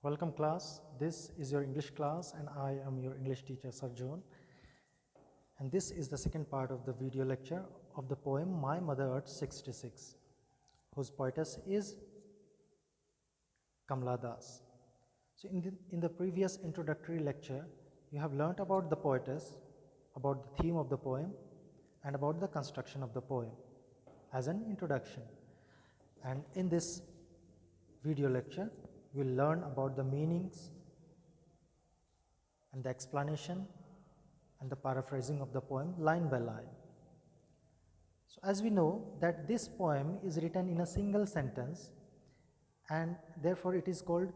Welcome class, this is your English class and I am your English teacher Sarjon, and this is the second part of the video lecture of the poem My Mother Earth 66, whose poetess is Kamala Das. So in the previous introductory lecture, you have learnt about the poetess, about the theme of the poem and about the construction of the poem as an introduction. And in this video lecture, we'll learn about the meanings and the explanation and the paraphrasing of the poem line by line. So as we know that this poem is written in a single sentence and therefore it is called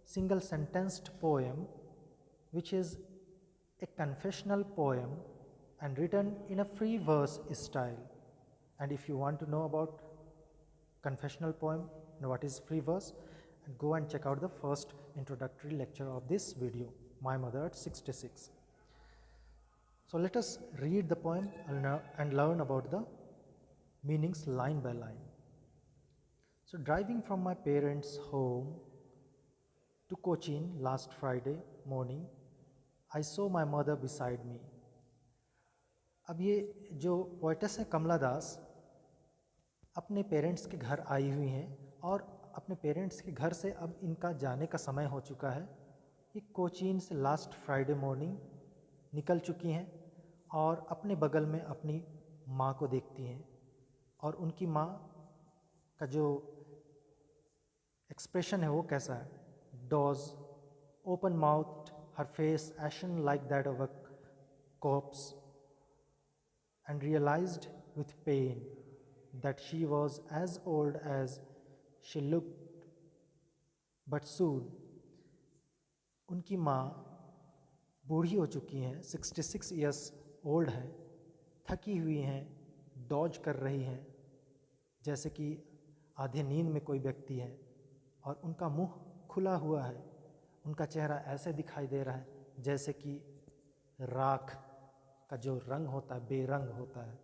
single sentenced poem, which is a confessional poem and written in a free verse style. And if you want to know about confessional poem and what is free verse, go and check out the first introductory lecture of this video, My Mother Earth 66. So let us read the poem and learn about the meanings line by line. So driving from my parents' home to Cochin last Friday morning, I saw my mother beside me. अब ये जो poetess है कमला दास अपने parents के घर आई हुई हैं और अपने पेरेंट्स के घर से अब इनका जाने का समय हो चुका है। ये कोचीन से लास्ट फ्राइडे मॉर्निंग निकल चुकी हैं और अपने बगल में अपनी माँ को देखती हैं और उनकी माँ का जो एक्सप्रेशन है वो कैसा है? Dodge open mouth, her face ashen like that of a corpse, and realized with pain that she was as old as she looked, but soon उनकी माँ बूढ़ी हो चुकी हैं, 66 ईयर्स ओल्ड हैं, थकी हुई हैं, डॉज कर रही हैं जैसे कि आधे नींद में कोई व्यक्ति है और उनका मुंह खुला हुआ है, उनका चेहरा ऐसे दिखाई दे रहा है जैसे कि राख का जो रंग होता है बेरंग होता है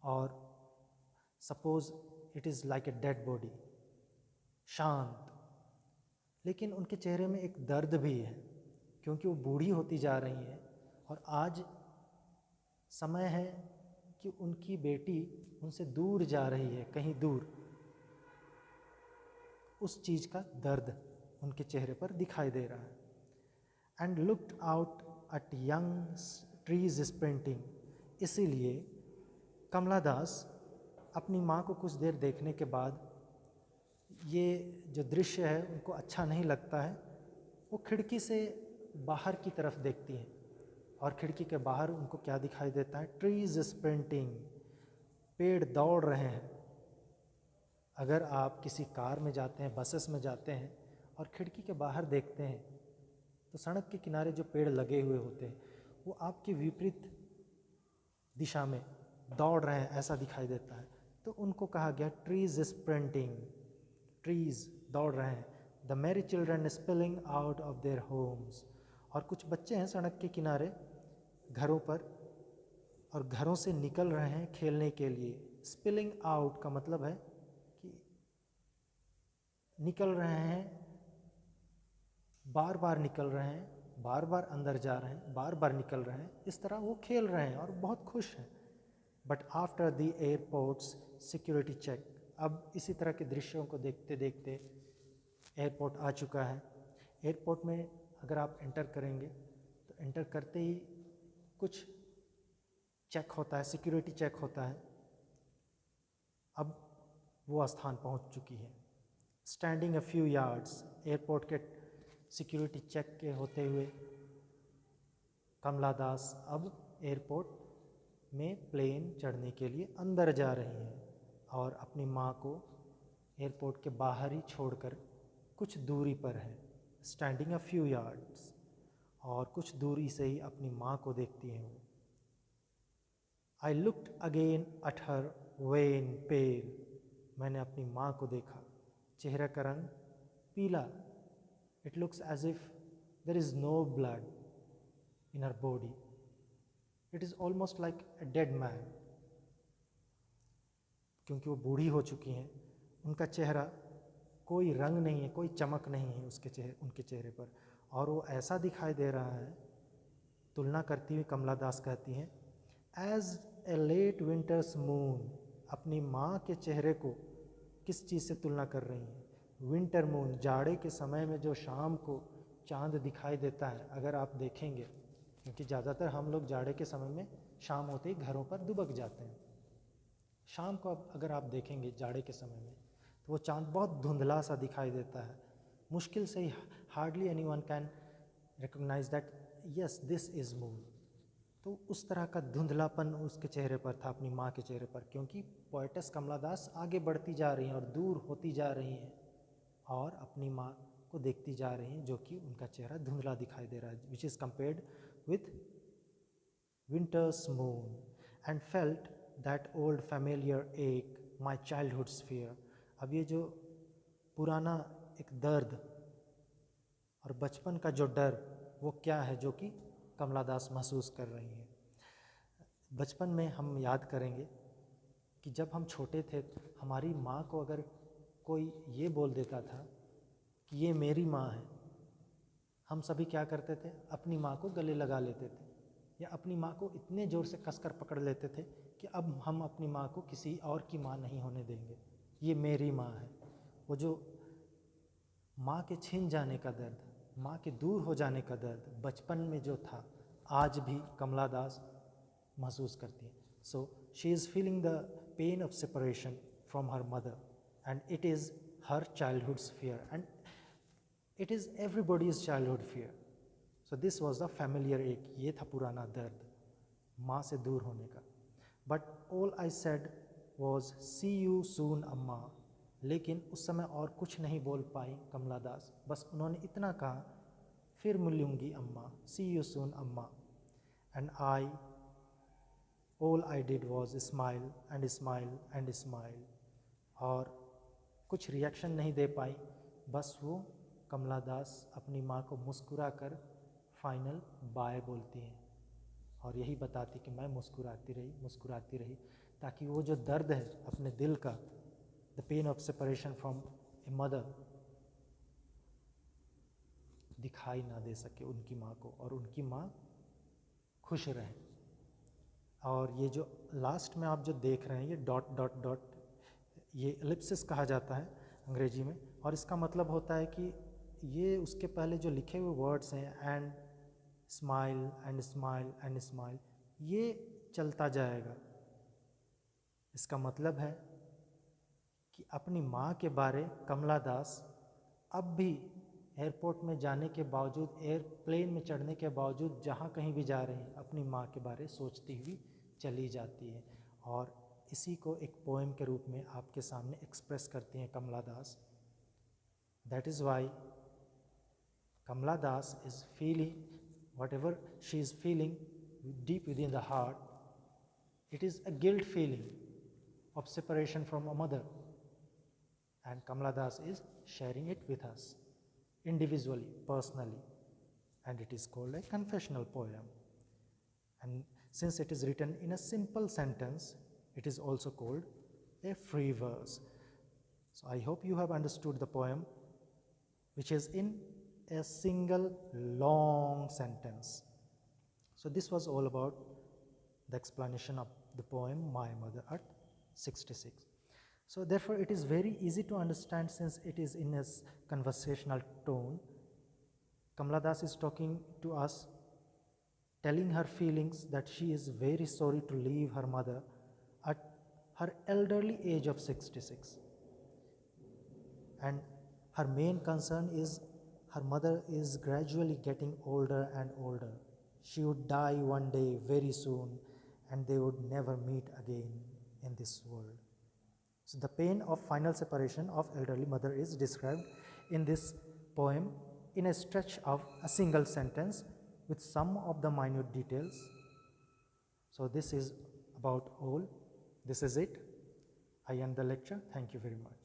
और suppose it is like a dead body, शांत। लेकिन उनके चेहरे में एक दर्द भी है क्योंकि वो बूढ़ी होती जा रही हैं और आज समय है कि उनकी बेटी उनसे दूर जा रही है, कहीं दूर। उस चीज़ का दर्द उनके चेहरे पर दिखाई दे रहा है। And looked out at young trees sprinting, इसीलिए कमला दास अपनी माँ को कुछ देर देखने के बाद ये जो दृश्य है उनको अच्छा नहीं लगता है। वो खिड़की से बाहर की तरफ देखती हैं और खिड़की के बाहर उनको क्या दिखाई देता है? ट्रीज स्प्रिंटिंग, पेड़ दौड़ रहे हैं। अगर आप किसी कार में जाते हैं, बसेस में जाते हैं और खिड़की के बाहर देखते हैं तो सड़क के किनारे जो पेड़ लगे हुए होते हैं वो आपके विपरीत दिशा में दौड़ रहे हैं ऐसा दिखाई देता है। तो उनको कहा गया ट्रीज स्प्रिंटिंग, ट्रीज दौड़ रहे हैं। The Mary children spilling out of their homes, और कुछ बच्चे हैं सड़क के किनारे घरों पर और घरों से निकल रहे हैं खेलने के लिए। स्पिलिंग आउट का मतलब है कि निकल रहे हैं, बार बार निकल रहे हैं, बार बार अंदर जा रहे हैं, बार बार निकल रहे हैं, इस तरह वो खेल रहे हैं और बहुत खुश हैं। But after the airports security check, अब इसी तरह के दृश्यों को देखते देखते एयरपोर्ट आ चुका है। एयरपोर्ट में अगर आप एंटर करेंगे तो एंटर करते ही कुछ चेक होता है, सिक्योरिटी चेक होता है। अब वो स्थान पहुंच चुकी है। Standing a few yards, airport के सिक्योरिटी चेक के होते हुए कमला दास अब एयरपोर्ट में प्लेन चढ़ने के लिए अंदर जा रही हैं और अपनी माँ को एयरपोर्ट के बाहर ही छोड़कर कुछ दूरी पर है। स्टैंडिंग अ फ्यू यार्ड्स, और कुछ दूरी से ही अपनी माँ को देखती हैं वो। I looked again at her wan pale, मैंने अपनी माँ को देखा, चेहरे का रंग पीला। It looks as if there is no blood in her body. It is almost like a dead man. क्योंकि वो बूढ़ी हो चुकी हैं, उनका चेहरा कोई रंग नहीं है, कोई चमक नहीं है उनके चेहरे पर, और वो ऐसा दिखाई दे रहा है। तुलना करती हुई कमला दास कहती हैं, as a late winter's moon, अपनी माँ के चेहरे को किस चीज़ से तुलना कर रही हैं? विंटर मून, जाड़े के समय में जो शाम को चांद दिखाई देता है, अगर आप देखेंगे, क्योंकि ज़्यादातर हम लोग जाड़े के समय में शाम होते ही घरों पर दुबक जाते हैं। शाम को अगर आप देखेंगे जाड़े के समय में, तो वो चांद बहुत धुंधला सा दिखाई देता है। मुश्किल से ही, hardly anyone can recognize that yes this is moon. तो उस तरह का धुंधलापन उसके चेहरे पर था, अपनी माँ के चेहरे पर, क्योंकि पोएटेस कमला दास आगे बढ़ती जा रही हैं और दूर होती जा रही हैं और अपनी माँ को देखती जा रही हैं, जो कि उनका चेहरा धुंधला दिखाई दे रहा है, which is compared with winters moon, and felt that old familiar एक माई चाइल्डहुड्स फियर। अब ये जो पुराना एक दर्द और बचपन का जो डर, वो क्या है जो कि कमला दास महसूस कर रही हैं। बचपन में हम याद करेंगे कि जब हम छोटे थे, हमारी माँ को अगर कोई ये बोल देता था कि ये मेरी माँ है, हम सभी क्या करते थे? अपनी माँ को गले लगा लेते थे, या अपनी माँ को इतने ज़ोर से कसकर पकड़ लेते थे कि अब हम अपनी माँ को किसी और की माँ नहीं होने देंगे, ये मेरी माँ है। वो जो माँ के छिन जाने का दर्द, माँ के दूर हो जाने का दर्द बचपन में जो था, आज भी कमला दास महसूस करती है। So she is feeling the pain of separation from her mother, and it is her childhood's fear, and it is everybody's childhood fear. So this was the familiar ache, ये था पुराना दर्द माँ से दूर होने का। But all I said was see you soon amma, लेकिन उस समय और कुछ नहीं बोल पाई कमला दास, बस उन्होंने इतना कहा, फिर मिलूंगी अम्मा, सी यू सून अम्मा, and I all I did was smile and smile and smile. और कुछ रिएक्शन नहीं दे पाई, बस वो कमला दास अपनी माँ को मुस्कुरा कर फाइनल बाय बोलती हैं, और यही बताती कि मैं मुस्कुराती रही, ताकि वो जो दर्द है अपने दिल का, the pain of separation from a mother, दिखाई ना दे सके उनकी माँ को, और उनकी माँ खुश रहे। और ये जो लास्ट में आप जो देख रहे हैं, ये डॉट डॉट डॉट, ये एलिप्सिस कहा जाता है अंग्रेजी में, और इसका मतलब होता है कि ये उसके पहले जो लिखे हुए वर्ड्स हैं, and smile and smile and smile, ये चलता जाएगा। इसका मतलब है कि अपनी माँ के बारे कमला दास अब भी एयरपोर्ट में जाने के बावजूद, एयरप्लेन में चढ़ने के बावजूद, जहाँ कहीं भी जा रही हैं, अपनी माँ के बारे सोचती हुई चली जाती है, और इसी को एक पोएम के रूप में आपके सामने एक्सप्रेस करती हैं Kamala Das. That is why Kamala Das is feeling whatever she is feeling deep within the heart, it is a guilt feeling of separation from a mother, and Kamala Das is sharing it with us individually, personally, and it is called a confessional poem. And since it is written in a simple sentence, it is also called a free verse. So I hope you have understood the poem, which is in a single long sentence. So this was all about the explanation of the poem My Mother at 66. So therefore it is very easy to understand, since it is in a conversational tone. Kamala Das is talking to us, telling her feelings that she is very sorry to leave her mother at her elderly age of 66. And her main concern is her mother is gradually getting older and older. She would die one day very soon, and they would never meet again in this world. So the pain of final separation of elderly mother is described in this poem in a stretch of a single sentence with some of the minute details. So this is about all. This is it. I end the lecture. Thank you very much.